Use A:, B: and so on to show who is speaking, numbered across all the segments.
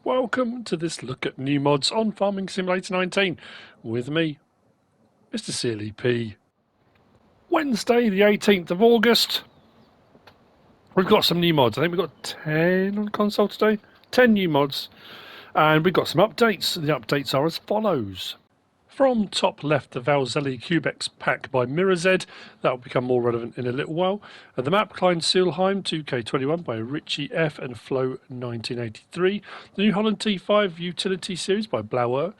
A: Welcome to this look at new mods on Farming Simulator 19 with me, MrSealyp. Wednesday the 18th of August. We've got some new mods. I think we've got 10 on console today. 10 new mods. And we've got some updates. The updates are as follows. From top left, the Valzelli Cubex pack by Mirozed. That will become more relevant in a little while. The map Klein-Seelheim 2K21 by Richie F and Flow 1983. The New Holland T5 Utility Series by Landbauer.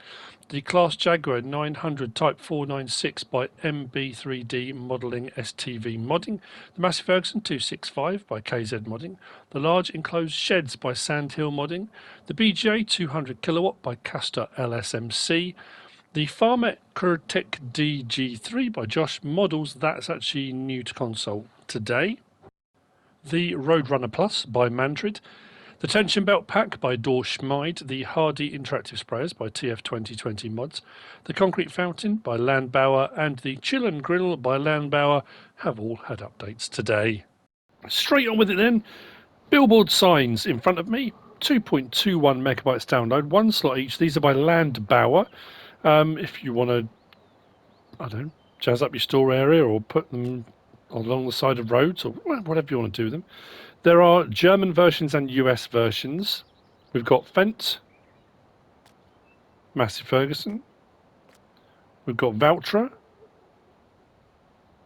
A: The Class Jaguar 900 Type 496 by MB3D Modelling STV Modding. The Massey Ferguson 265 by KZ Modding. The Large Enclosed Sheds by Sandhill Modding. The BGA 200 Kilowatt by Castor LSMC. The Farmet Krtek DG3 by JOSHmodels, that's actually new to console today. The Roadrunner Plus by Mantrid. The Tension Belt Pack by JOSHmodels. The Hardy Interactive Sprayers by TF2020 Mods. The Concrete Fountain by Landbauer and the Chill and Grill by Landbauer have all had updates today. Straight on with it then. Billboard signs in front of me. 2.21 megabytes download, 1 slot each. These are by Landbauer. If you want to, I don't know, jazz up your store area or put them along the side of roads or whatever you want to do with them. There are German versions and US versions. We've got Fendt, Massey Ferguson. We've got Valtra.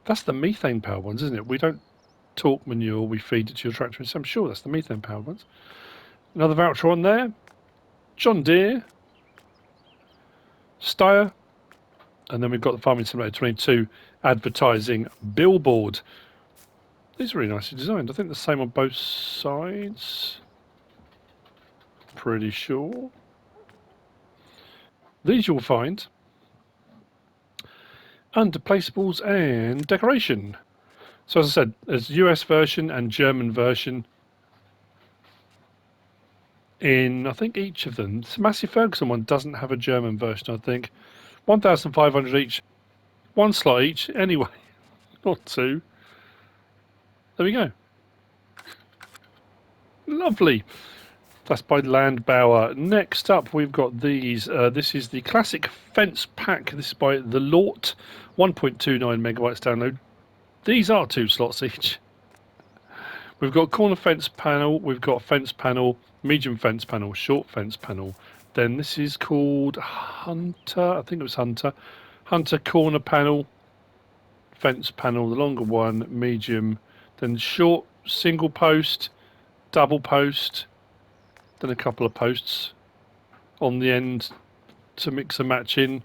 A: That's the methane powered ones, isn't it? We don't talk manure, we feed it to your tractor. So I'm sure that's the methane powered ones. Another Valtra on there. John Deere. Steyr, and then we've got the Farming Simulator 22 advertising Billboard. These are really nicely designed. I think the same on both sides. Pretty sure. These you'll find under placeables and decoration. So as I said, there's US version and German version in, I think, each of them. The Massey Ferguson one doesn't have a German version, I think. 1,500 each. 1 slot each. Anyway, not 2. There we go. Lovely. That's by Landbauer. Next up, we've got these. This is the Classic Fence Pack. This is by the Lort. 1.29 megabytes download. These are 2 slots each. We've got corner fence panel, we've got fence panel, medium fence panel, short fence panel. Then this is called Hunter, I think it was Hunter. Hunter corner panel, fence panel, the longer one, medium. Then short, single post, double post. Then a couple of posts on the end to mix and match in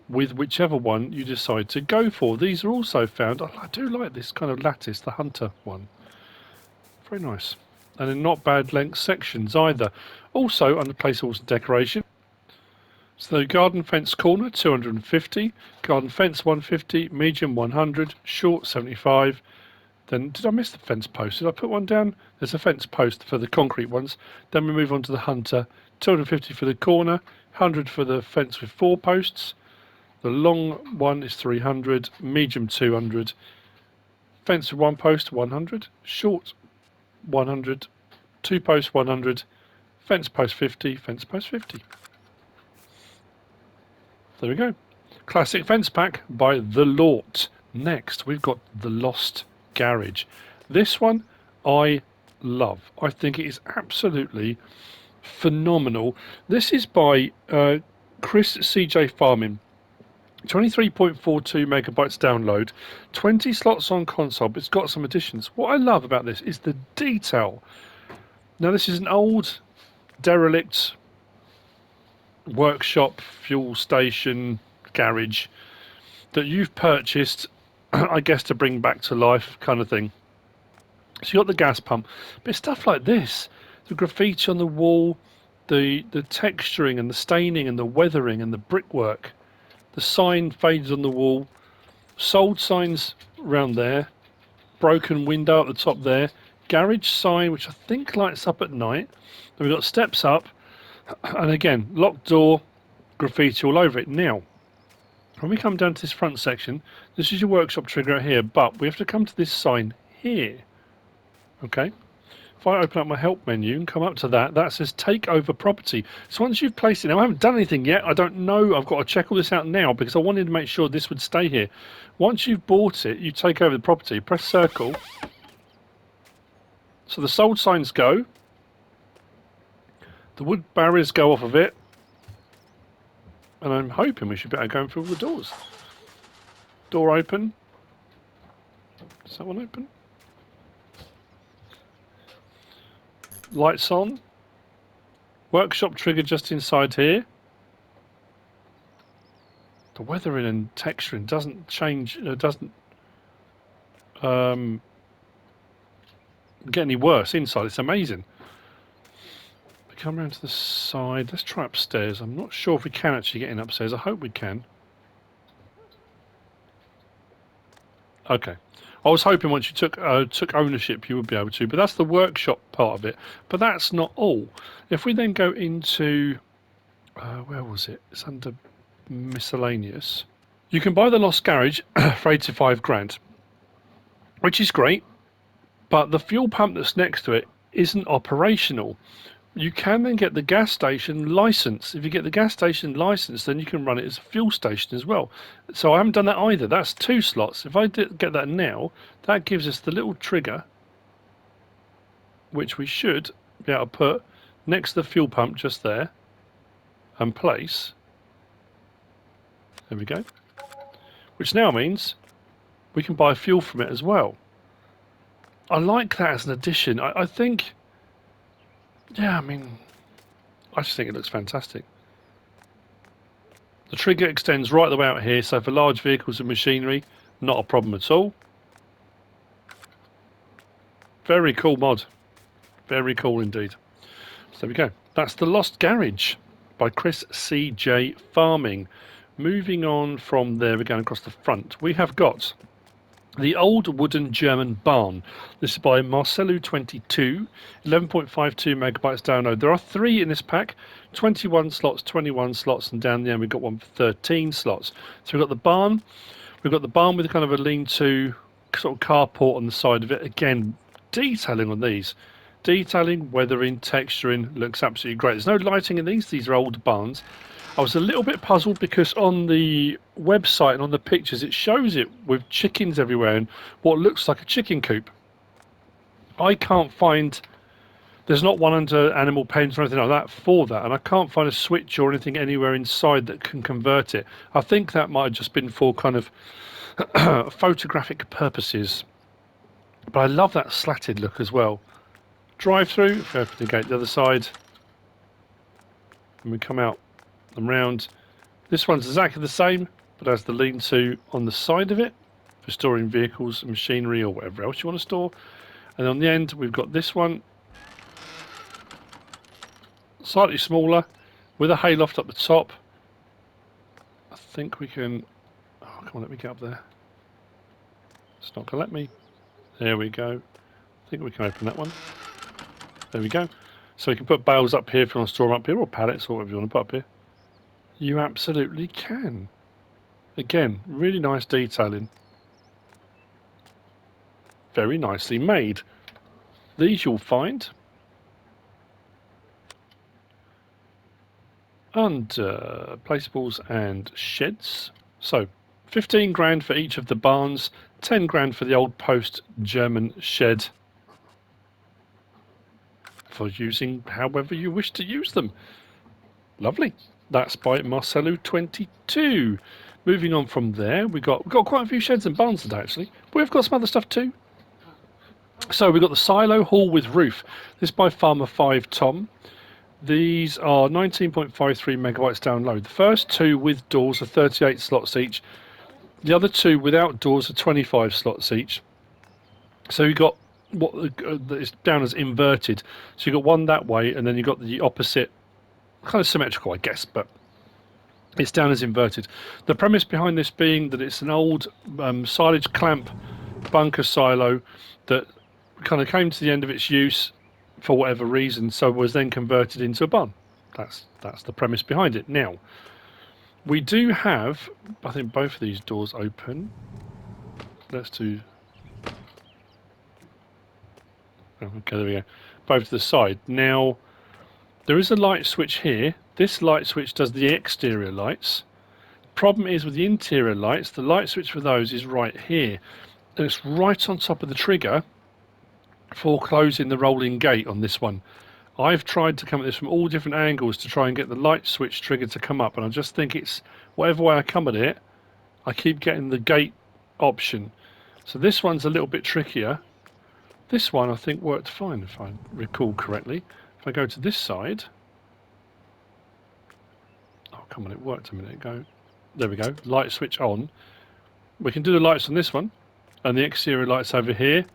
A: with whichever one you decide to go for. These are also found, I do like this kind of lattice, the Hunter one. Very nice. And in not bad length sections either. Also under placeables and decoration. So garden fence corner 250, garden fence 150, medium 100, short 75. Then did I miss the fence post? Did I put one down? There's a fence post for the concrete ones. Then we move on to the Hunter, 250 for the corner, 100 for the fence with 4 posts. The long one is 300, medium 200, fence with 1 post 100, short 100, 2 posts 100, fence post 50, fence post 50. There we go. Classic fence pack by the Lort. Next, we've got the Lost Garage. This one I love. I think it is absolutely phenomenal. This is by CJFarming. 23.42 megabytes download, 20 slots on console, but it's got some additions. What I love about this is the detail. Now this is an old derelict workshop, fuel station, garage that you've purchased, I guess, to bring back to life kind of thing. So you've got the gas pump, but stuff like this, the graffiti on the wall, the texturing and the staining and the weathering and the brickwork. The sign fades on the wall, sold signs around there, broken window at the top there, garage sign which I think lights up at night. Then we've got steps up, and again, locked door, graffiti all over it. Now, when we come down to this front section, this is your workshop trigger here, but we have to come to this sign here. Okay, if I open up my help menu and come up to that, that says take over property. So once you've placed it, now I haven't done anything yet, I don't know, I've got to check all this out now because I wanted to make sure this would stay here. Once you've bought it, you take over the property, press circle. So the sold signs go, the wood barriers go off of it, and I'm hoping we should be able to go through all the doors. Door open. Is that one open? Lights on. Workshop trigger just inside here. The weathering and texturing doesn't change, doesn't get any worse inside. It's amazing. We come around to the side. Let's try upstairs. I'm not sure if we can actually get in upstairs. I hope we can. Okay. I was hoping once you took ownership you would be able to, but that's the workshop part of it. But that's not all. If we then go into, where was it? It's under miscellaneous. You can buy the Lost Garage for 85 grand, which is great, but the fuel pump that's next to it isn't operational. You can then get the gas station license. If you get the gas station license, then you can run it as a fuel station as well. So I haven't done that either. That's 2 slots. If I get that now, that gives us the little trigger, which we should be able to put next to the fuel pump just there and place. There we go. Which now means we can buy fuel from it as well. I like that as an addition. I think... yeah, I mean, I just think it looks fantastic. The trigger extends right the way out here, so for large vehicles and machinery, not a problem at all. Very cool mod. Very cool indeed. So there we go. That's the Lost Garage by Chris CJFarming. Moving on from there, we're going across the front. We have got the Old Wooden German Barn. This is by MrSealyp, 11.52 megabytes download. There are 3 in this pack, 21 slots, 21 slots, and down the end we've got one for 13 slots. So we've got the barn. We've got the barn with kind of a lean-to sort of carport on the side of it. Again, detailing on these. Detailing, weathering, texturing, looks absolutely great. There's no lighting in these. These are old barns. I was a little bit puzzled because on the website and on the pictures it shows it with chickens everywhere and what looks like a chicken coop. I can't find, there's not one under animal pens or anything like that for that, and I can't find a switch or anything anywhere inside that can convert it. I think that might have just been for kind of photographic purposes. But I love that slatted look as well. Drive through, if we open the gate the other side, and we come out and round. This one's exactly the same, but has the lean-to on the side of it for storing vehicles, machinery, or whatever else you want to store. And on the end, we've got this one, slightly smaller, with a hayloft up the top. I think we can. Oh, come on, let me get up there. It's not going to let me. There we go. I think we can open that one. There we go. So you can put bales up here if you want to store them up here, or pallets, or whatever you want to put up here. You absolutely can. Again, really nice detailing. Very nicely made. These you'll find under placeables and sheds. So 15 grand for each of the barns, 10 grand for the old post German shed, for using however you wish to use them. Lovely. That's by MrSealyp. Moving on from there, we've got quite a few sheds and barns today actually. But we've got some other stuff too. So we've got the silo hall with roof. This is by farmerfivetom. These are 19.53 megabytes download. The first 2 with doors are 38 slots each. The other 2 without doors are 25 slots each. So you've got what is down as inverted. So you've got one that way, and then you've got the opposite, kind of symmetrical, I guess, but it's down as inverted. The premise behind this being that it's an old silage clamp bunker silo that kind of came to the end of its use for whatever reason, so was then converted into a barn. That's the premise behind it. Now, we do have, I think both of these doors open. Let's do. Oh, okay, there we go. Both to the side. Now, there is a light switch here. This light switch does the exterior lights. Problem is with the interior lights, the light switch for those is right here. And it's right on top of the trigger for closing the rolling gate on this one. I've tried to come at this from all different angles to try and get the light switch trigger to come up, and I just think it's, whatever way I come at it, I keep getting the gate option. So this one's a little bit trickier. This one I think worked fine if I recall correctly. If I go to this side, oh come on, it worked a minute ago. There we go, light switch on. We can do the lights on this one, and the exterior lights over here.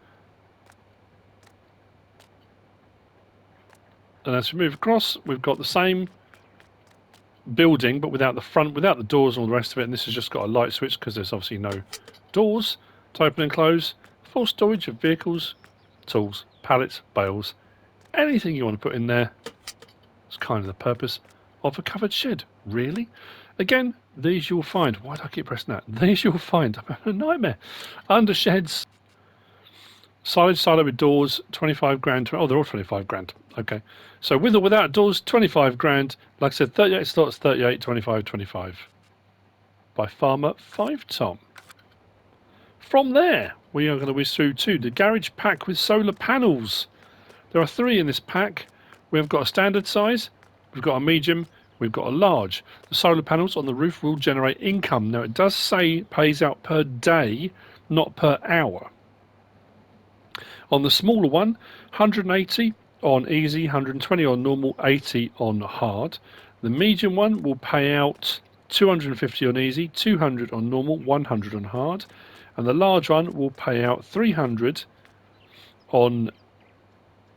A: And as we move across, we've got the same building, but without the front, without the doors and all the rest of it. And this has just got a light switch because there's obviously no doors to open and close. Full storage of vehicles, tools, pallets, bales, anything you want to put in there. It's kind of the purpose of a covered shed, really. Again, these you'll find. Why do I keep pressing that? These you'll find. I'm having a nightmare. Under sheds. Silage silo with doors, 25 grand. Oh, they're all 25 grand. Okay. So with or without doors, 25 grand. Like I said, 38 slots, 38, 25, 25. By farmerfivetom. From there, we are going to whiz through to the garage pack with solar panels. There are 3 in this pack. We've got a standard size, we've got a medium, we've got a large. The solar panels on the roof will generate income. Now it does say pays out per day, not per hour. On the smaller one, 180 on easy, 120 on normal, 80 on hard. The medium one will pay out 250 on easy, 200 on normal, 100 on hard. And the large one will pay out 300 on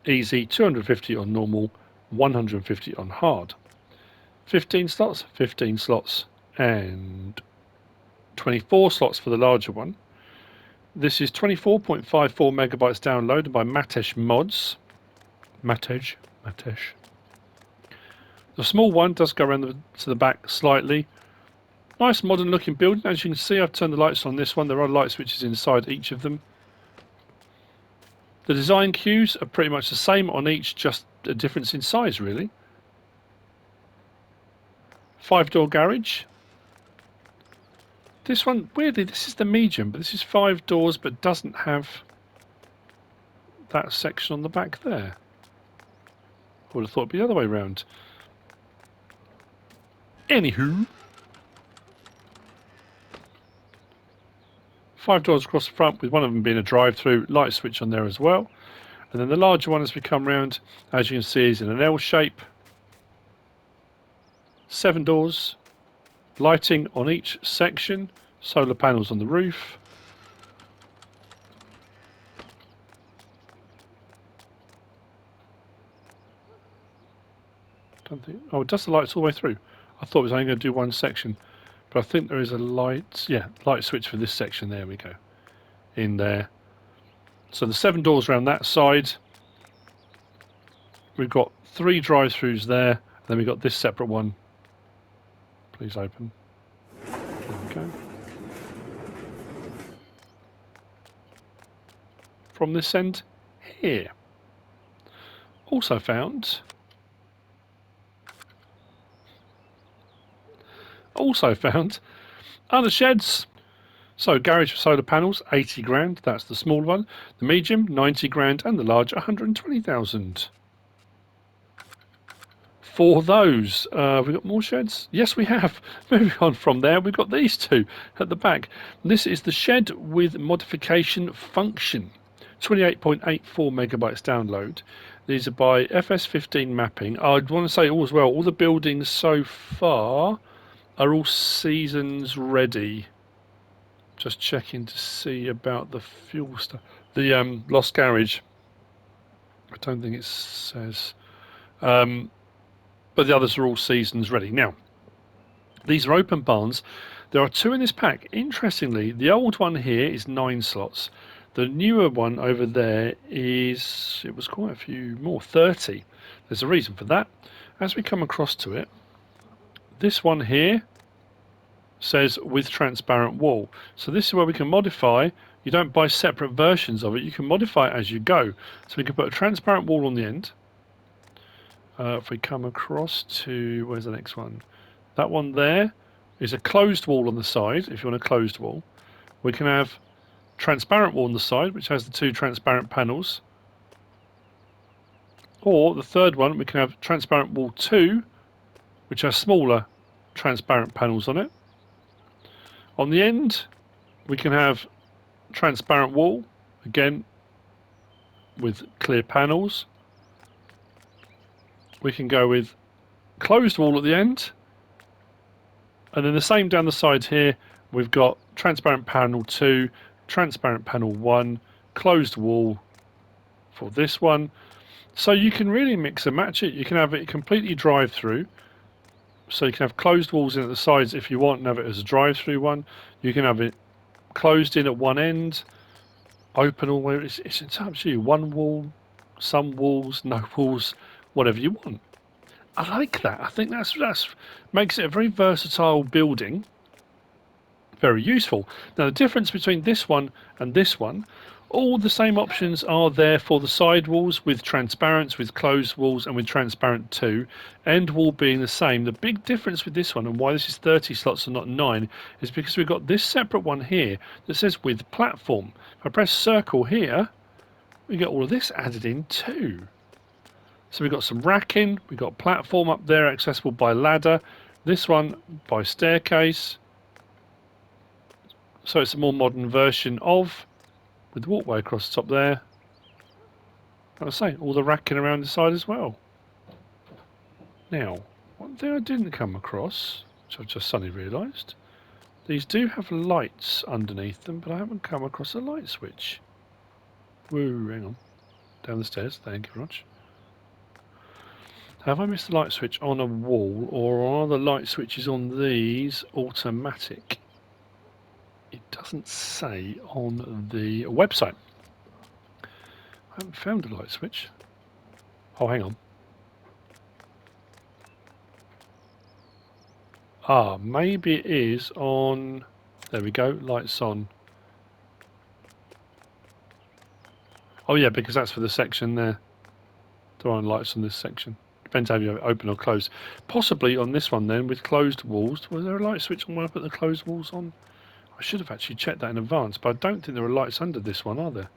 A: easy, 250 on normal, 150 on hard. 15 slots, 15 slots, and 24 slots for the larger one. This is 24.54 megabytes downloaded by Matej mods. Matej. The small one does go around to the back slightly. Nice modern looking building. As you can see, I've turned the lights on this one. There are light switches inside each of them. The design cues are pretty much the same on each, just a difference in size really. 5-door garage. This one, weirdly, this is the medium, but this is 5 doors, but doesn't have that section on the back there. I would have thought it'd be the other way around. Anywho, 5 doors across the front, with one of them being a drive-through, light switch on there as well. And then the larger one, as we come round, as you can see, is in an L shape. 7 doors, lighting on each section, solar panels on the roof. Don't think, oh, it does the lights all the way through. I thought it was only going to do one section, but I think there is a light, yeah, light switch for this section. There we go, in there. So the 7 doors around that side. We've got 3 drive-throughs there, and then we've got this separate one. Please open. There we go. From this end here. Also found other sheds. So garage for solar panels, 80 grand, that's the small one. The medium, 90 grand, and the large, 120,000. For those, have we got more sheds? Yes, we have. Moving on from there, we've got these 2 at the back. This is the shed with modification function. 28.84 megabytes download. These are by FS19 mapping. I'd want to say all as well, all the buildings so far are all seasons ready. Just checking to see about the fuel stuff. The Lost Garage, I don't think it says. But the others are all seasons ready. Now, these are open barns. There are 2 in this pack. Interestingly, the old one here is 9 slots. The newer one over there is, it was quite a few more, 30. There's a reason for that. As we come across to it, this one here says with transparent wall. So this is where we can modify You don't buy separate versions of it. You can modify it as you go. So we can put a transparent wall on the end. If we come across to, where's the next one? That one there is a closed wall on the side, if you want a closed wall. We can have transparent wall on the side, which has the 2 transparent panels. Or the third one, we can have transparent wall 2, which has smaller transparent panels on it. On the end, we can have transparent wall, again, with clear panels. We can go with closed wall at the end. And then the same down the side here, we've got transparent panel 2, transparent panel 1, closed wall for this one. So you can really mix and match it. You can have it completely drive-through. So you can have closed walls in at the sides if you want and have it as a drive-through one. You can have it closed in at one end, open all the way. It's up to you. One wall, some walls, no walls, whatever you want. I like that. I think that's makes it a very versatile building. Very useful. Now the difference between this one and this one, all the same options are there for the side walls with transparents, with closed walls and with transparent too. End wall being the same. The big difference with this one and why this is 30 slots and not 9 is because we've got this separate one here that says with platform. If I press circle here, we get all of this added in too. So we've got some racking, we've got platform up there accessible by ladder, this one by staircase. So it's a more modern version of, with the walkway across the top there. Like I say, all the racking around the side as well. Now, one thing I didn't come across, which I've just suddenly realised, these do have lights underneath them, but I haven't come across a light switch. Woo, hang on. Down the stairs, thank you very much. Have I missed the light switch on a wall, or are the light switches on these automatic? It doesn't say on the website. I haven't found a light switch. Oh, hang on. Ah, maybe it is on... There we go, lights on. Oh yeah, because that's for the section there. There aren't lights on this section. Depends how you open or close. Possibly on this one then, with closed walls. Was there a light switch on when I put the closed walls on? I should have actually checked that in advance, but I don't think there are lights under this one, are there?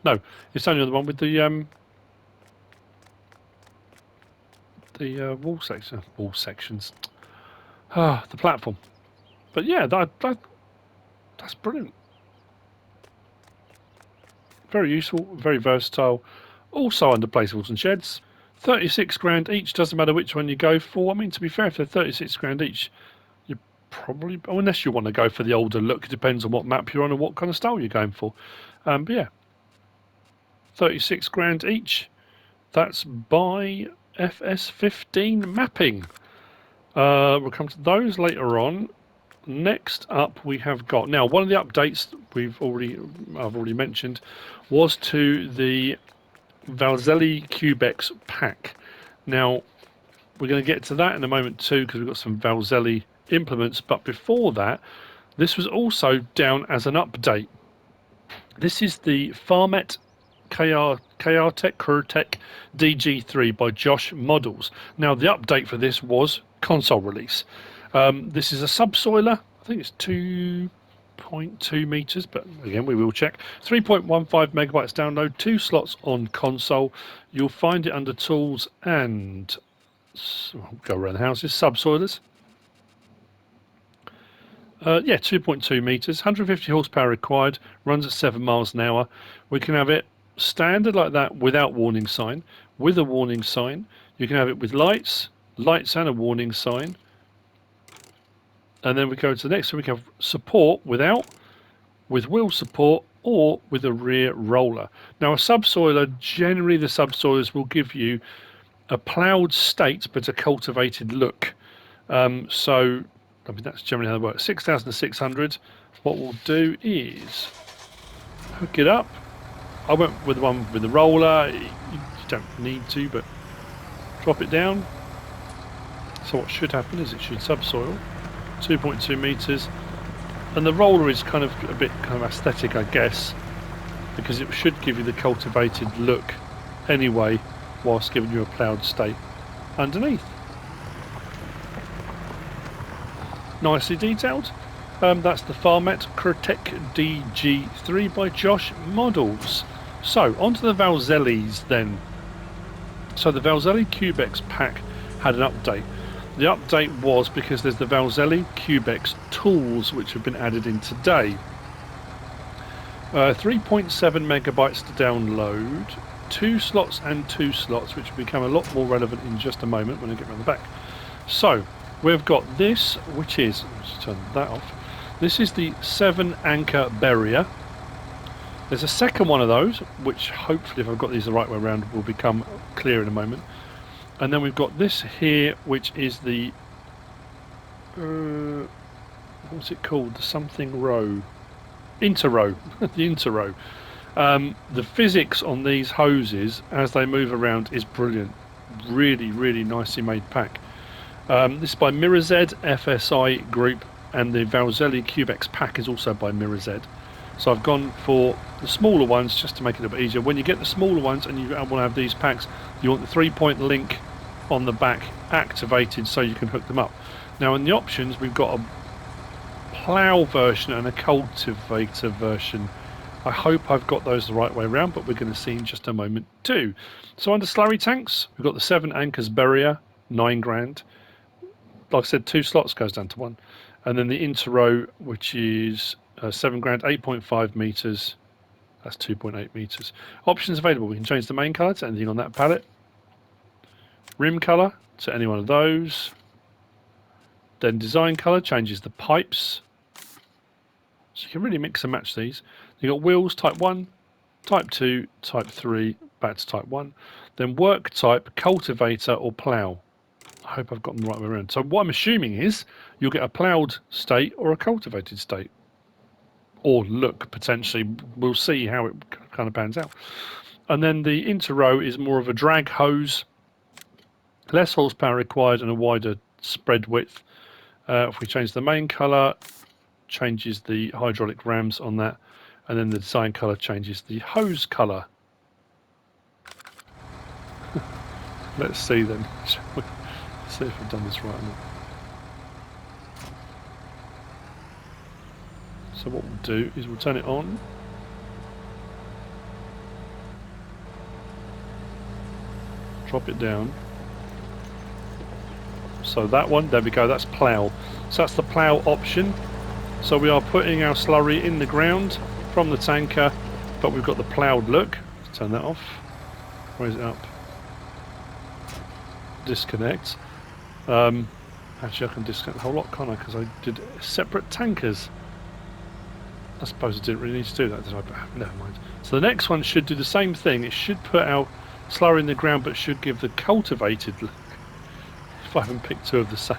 A: No, it's only on the one with the wall section. Wall sections. Ah, the platform. But yeah, that's brilliant. Very useful, very versatile. Also under placeables and sheds. 36 grand each, doesn't matter which one you go for. I mean, to be fair, if they're 36 grand each, you probably, unless you want to go for the older look, it depends on what map you're on and what kind of style you're going for. But yeah, 36 grand each. That's by FS19 mapping. We'll come to those later on. Next up, we have got, now one of the updates I've already mentioned was to the Valzelli Cubex pack. Now we're going to get to that in a moment too, because we've got some Valzelli implements, but before that, this was also down as an update. This is the Farmet Krtek DG3 by JOSHmodels. Now the update for this was console release. This is a subsoiler. I think it's 2.2 meters, but again we will check. 3.15 megabytes download, 2 slots on console. You'll find it under tools and go around the houses, subsoilers. Yeah, 2.2 meters, 150 horsepower required, runs at 7 miles an hour. We can have it standard like that without warning sign, with a warning sign. You can have it with lights and a warning sign. And then we go to the next one. We can have support without, with wheel support, or with a rear roller. Now a subsoiler, generally the subsoilers will give you a ploughed state but a cultivated look. So I mean that's generally how they work. 6,600. What we'll do is hook it up. I went with the one with the roller. You don't need to, but drop it down. So what should happen is it should subsoil 2.2 meters, and the roller is kind of a bit kind of aesthetic, I guess. because it should give you the cultivated look anyway, whilst giving you a ploughed state underneath. Nicely detailed. That's the Farmet Krtek DG3 by JOSHmodels. So, onto the Valzellis then. So the Valzelli Cubex pack had an update. The update was because there's the Valzelli Cubex tools which have been added in today. 3.7 megabytes to download, 2 slots and 2 slots, which will become a lot more relevant in just a moment when I get around the back. So we've got this, which is, let's turn that off. This is the 7 anchor barrier. There's a second one of those, which hopefully, if I've got these the right way around, will become clear in a moment. And then we've got this here, which is the what's it called? The something row, interrow, the interrow. The physics on these hoses as they move around is brilliant. Really, really nicely made pack. This is by Mirozed FSI Group, and the Valzelli Cubex pack is also by Mirozed. So I've gone for the smaller ones just to make it a bit easier. When you get the smaller ones and you want to have these packs, you want the 3-point link on the back activated so you can hook them up. Now in the options we've got a plough version and a cultivator version. I hope I've got those the right way around, but we're going to see in just a moment too. So under Slurry Tanks, we've got the 7 anchors barrier, 9 grand. Like I said, 2 slots goes down to 1. And then the interrow, which is 7 grand, 8.5 meters. That's 2.8 meters. Options available. We can change the main color to anything on that palette. Rim color to any one of those. Then design color changes the pipes. So you can really mix and match these. You've got wheels type 1, type 2, type 3, back to type 1. Then work type, cultivator or plough. I hope I've got them the right way around. So what I'm assuming is you'll get a ploughed state or a cultivated state. Or look, potentially. We'll see how it kind of pans out. And then the interrow is more of a drag hose. Less horsepower required and a wider spread width. If we change the main colour, changes the hydraulic rams on that. And then the design colour changes the hose colour. Let's see then. Let's see if I've done this right or not. So what we'll do is we'll turn it on. Drop it down. So that one, there we go, that's plough. So that's the plough option. So we are putting our slurry in the ground from the tanker, but we've got the ploughed look. Let's turn that off. Raise it up. Disconnect. Actually I can disconnect the whole lot, can't I? Because I did separate tankers. I suppose I didn't really need to do that, did I? But never mind. So the next one should do the same thing. It should put our slurry in the ground, but should give the cultivated look. If I haven't picked 2 of the same.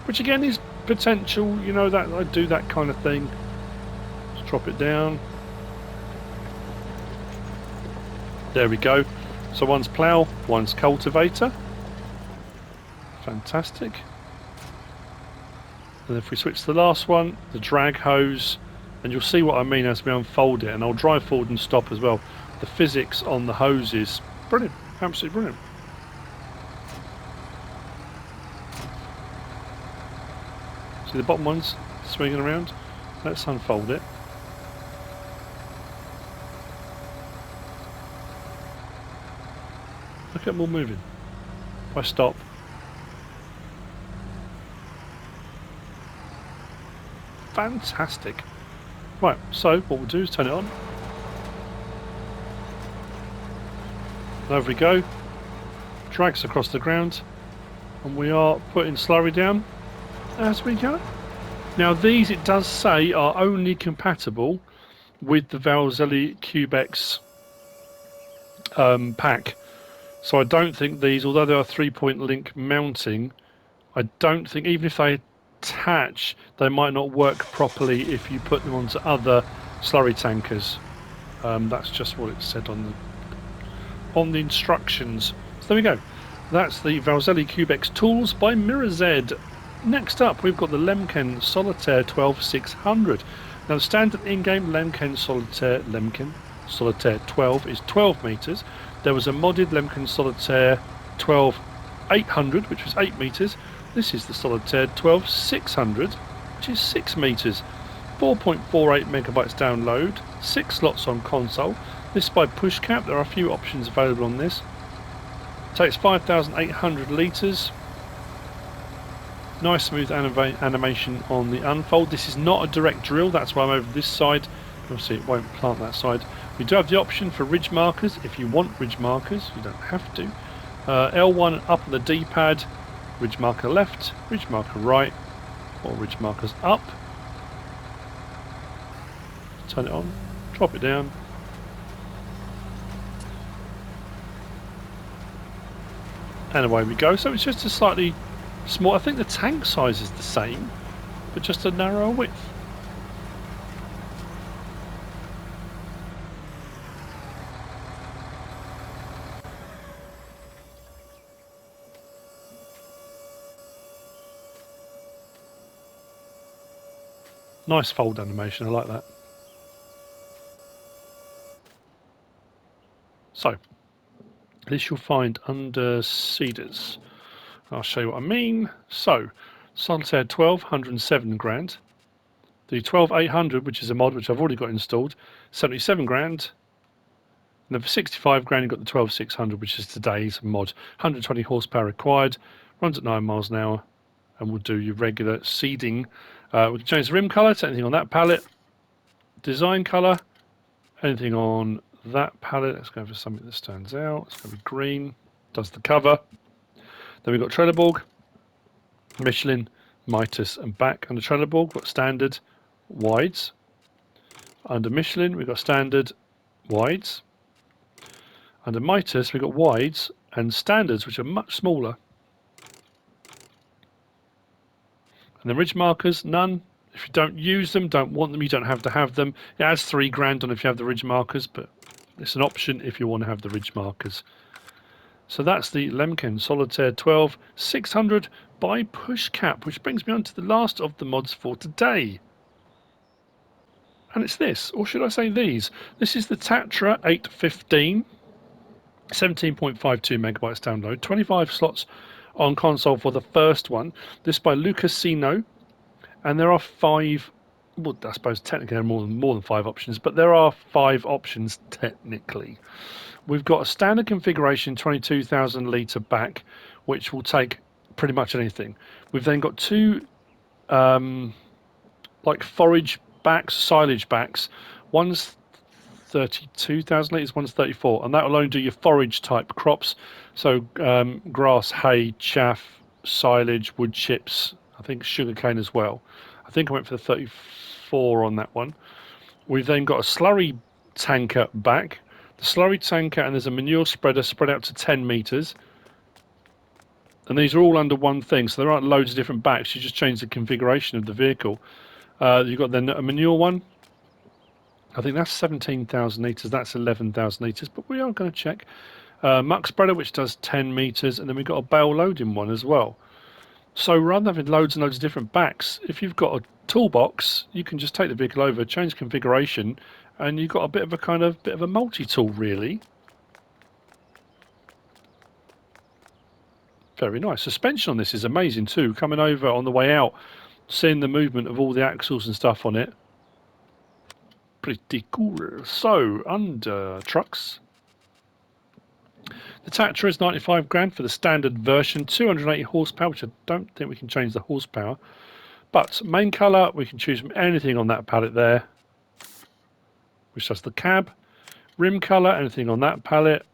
A: Which again is potential, you know, that I do that kind of thing. Just drop it down. There we go. So one's plough, one's cultivator. Fantastic. And if we switch to the last one, the drag hose, and you'll see what I mean as we unfold it, and I'll drive forward and stop as well. The physics on the hoses, brilliant, absolutely brilliant. See the bottom ones swinging around? Let's unfold it. Look at them all moving. If I stop. Fantastic. Right, so what we'll do is turn it on. And over we go. Drags across the ground. And we are putting slurry down as we go. Now these, it does say, are only compatible with the Valzelli Cubex pack. So I don't think these, although they are 3-point link mounting, I don't think, even if they attach, they might not work properly if you put them onto other slurry tankers. That's just what it said on the instructions. So there we go. That's the Valzelli Cubex tools by Mirozed. Next up, we've got the Lemken Solitair 12600. Now the standard in-game Lemken Solitaire 12 is 12 metres. There was a modded Lemken Solitaire 12 800, which was 8 metres. This is the Solitaire 12 600, which is 6 metres. 4.48 megabytes download, 6 slots on console. This is by Puszkap. There are a few options available on this. Takes 5,800 litres. Nice smooth animation on the unfold. This is not a direct drill, that's why I'm over this side. Obviously it won't plant that side. We do have the option for ridge markers if you want ridge markers, you don't have to. L1 up on the D-pad, ridge marker left, ridge marker right, or ridge markers up. Turn it on, drop it down. And away we go. So it's just a slightly small, I think the tank size is the same, but just a narrower width. Nice fold animation, I like that. So, this you'll find under Cedars. I'll show you what I mean. So, Solitaire 12, 107 grand. The 12 800, which is a mod which I've already got installed, 77 grand. And then for 65 grand, you've got the 12 600, which is today's mod. 120 horsepower required, runs at 9 miles an hour, and will do your regular seeding. We can change the rim colour to anything on that palette. Design colour, anything on that palette. Let's go for something that stands out. It's going to be green. Does the cover. Then we've got Trelleborg, Michelin, Mitas, and back. Under Trelleborg, we've got standard wides. Under Michelin, we've got standard wides. Under Mitas, we've got wides and standards, which are much smaller. And the ridge markers, none. If you don't use them, don't want them, you don't have to have them. It adds 3 grand on if you have the ridge markers, but it's an option if you want to have the ridge markers. So that's the Lemken Solitaire 12 600 by Puszkap, which brings me on to the last of the mods for today. And it's this, or should I say these. This is the Tatra 815, 17.52 megabytes download, 25 slots on console for the first one. This by Lukasino, and there are 5, well, I suppose technically there are more than 5 options, but there are 5 options technically. We've got a standard configuration 22,000 litre back, which will take pretty much anything. We've then got 2 like forage backs, silage backs. One's 32,000 litres, one's 34, and that will only do your forage type crops. So grass, hay, chaff, silage, wood chips, I think sugarcane as well. I think I went for the 34 on that one. We've then got a slurry tanker back. The slurry tanker, and there's a manure spreader spread out to 10 metres. And these are all under one thing, so there aren't loads of different backs. You just change the configuration of the vehicle. You've got then a manure one. I think that's 17,000 litres, that's 11,000 litres, but we are going to check. Muck spreader, which does 10 metres, and then we've got a bale loading one as well. So rather than having loads and loads of different backs, if you've got a toolbox, you can just take the vehicle over, change configuration, and you've got a bit of a multi-tool really. Very nice. Suspension on this is amazing too. Coming over on the way out, seeing the movement of all the axles and stuff on it. Pretty cool. So, under trucks. The Tatra is 95 grand for the standard version, 280 horsepower, which I don't think we can change the horsepower. But main colour, we can choose from anything on that palette there, which does the cab. Rim colour, anything on that palette.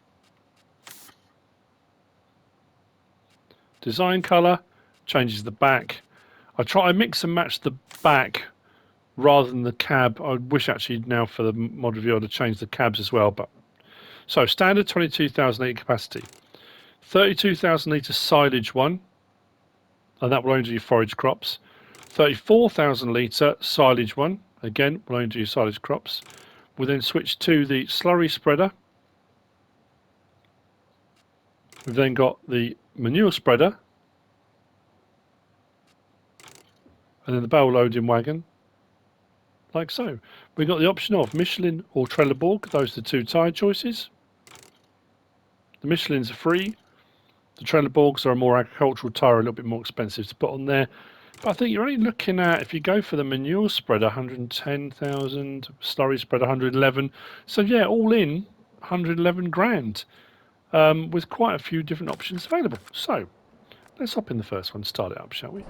A: Design colour, changes the back. I mix and match the back rather than the cab. I wish actually now for the mod review I'd have changed the cabs as well. But so standard 22,000 litre capacity, 32,000 litre silage one, and that will only do your forage crops. 34,000 litre silage one, again will only do your silage crops. We'll then switch to the slurry spreader. We've then got the manure spreader, and then the bale loading wagon. like so. We've got the option of Michelin or Trelleborg. Those are the two tyre choices. The Michelins are free. The Trelleborgs are a more agricultural tyre, a little bit more expensive to put on there. But I think you're only looking at, if you go for the manure spread, 110,000, slurry spread 111. So yeah, all in 111 grand, with quite a few different options available. So let's hop in the first one, start it up, shall we?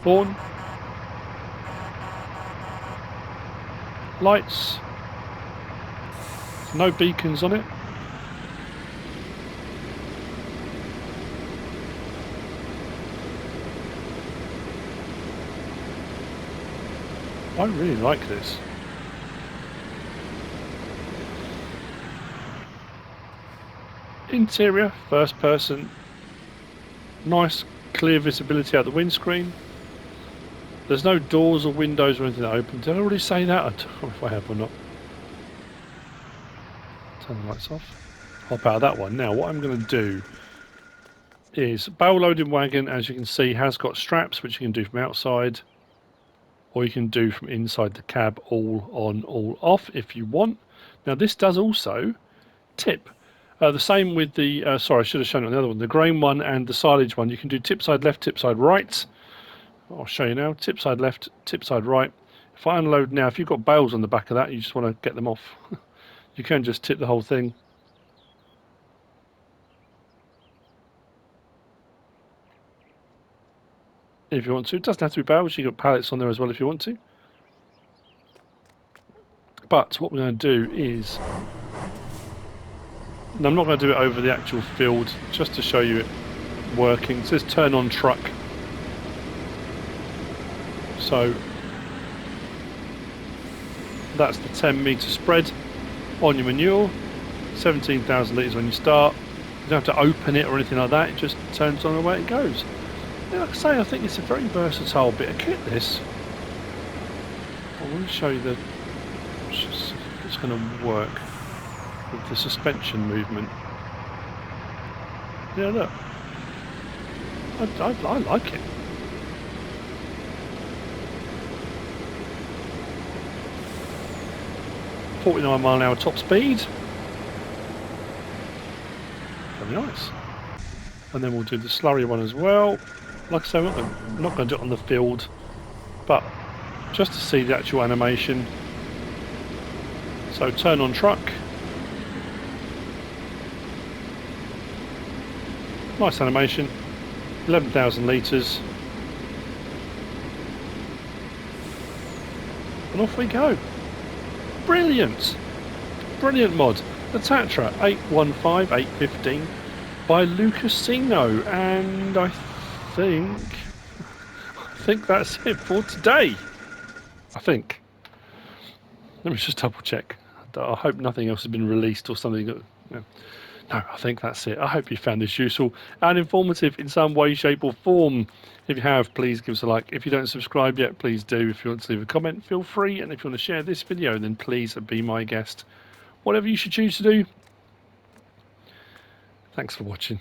A: Horn. Lights. No beacons on it. I really like this. Interior, first person. Nice clear visibility out the windscreen. There's no doors or windows or anything that open. Did I already say that? I don't know if I have or not. Turn the lights off. Hop out of that one. Now what I'm going to do is barrel loading wagon, as you can see, has got straps which you can do from outside, or you can do from inside the cab, all on, all off if you want. Now this does also tip. The same with the, sorry, I should have shown it on the other one, the grain one and the silage one. You can do tip side left, tip side right. I'll show you now. Tip side left, tip side right. If I unload now, if you've got bales on the back of that, you just want to get them off, you can just tip the whole thing. If you want to. It doesn't have to be bales, you've got pallets on there as well if you want to. But what we're going to do is, and I'm not going to do it over the actual field, just to show you it working. It says turn on truck. So that's the 10 metre spread on your manure, 17,000 litres when you start. You don't have to open it or anything like that, it just turns on and away it goes. Yeah, like I say, I think it's a very versatile bit of kit, this. I want to show you the, it's going to work with the suspension movement. Yeah, look, I like it. .49 mile an hour top speed. Very nice. And then we'll do the slurry one as well. Like I say, I'm not going to do it on the field, but just to see the actual animation. So turn on truck. Nice animation. 11,000 litres. And off we go. Brilliant! Brilliant mod. The Tatra 815 by Lukasino, and I think that's it for today. I think. Let me just double check. I hope nothing else has been released or something. No, I think that's it. I hope you found this useful and informative in some way, shape or form. If you have, please give us a like. If you don't subscribe yet, please do. If you want to leave a comment, feel free. And if you want to share this video, then please be my guest. Whatever you should choose to do. Thanks for watching.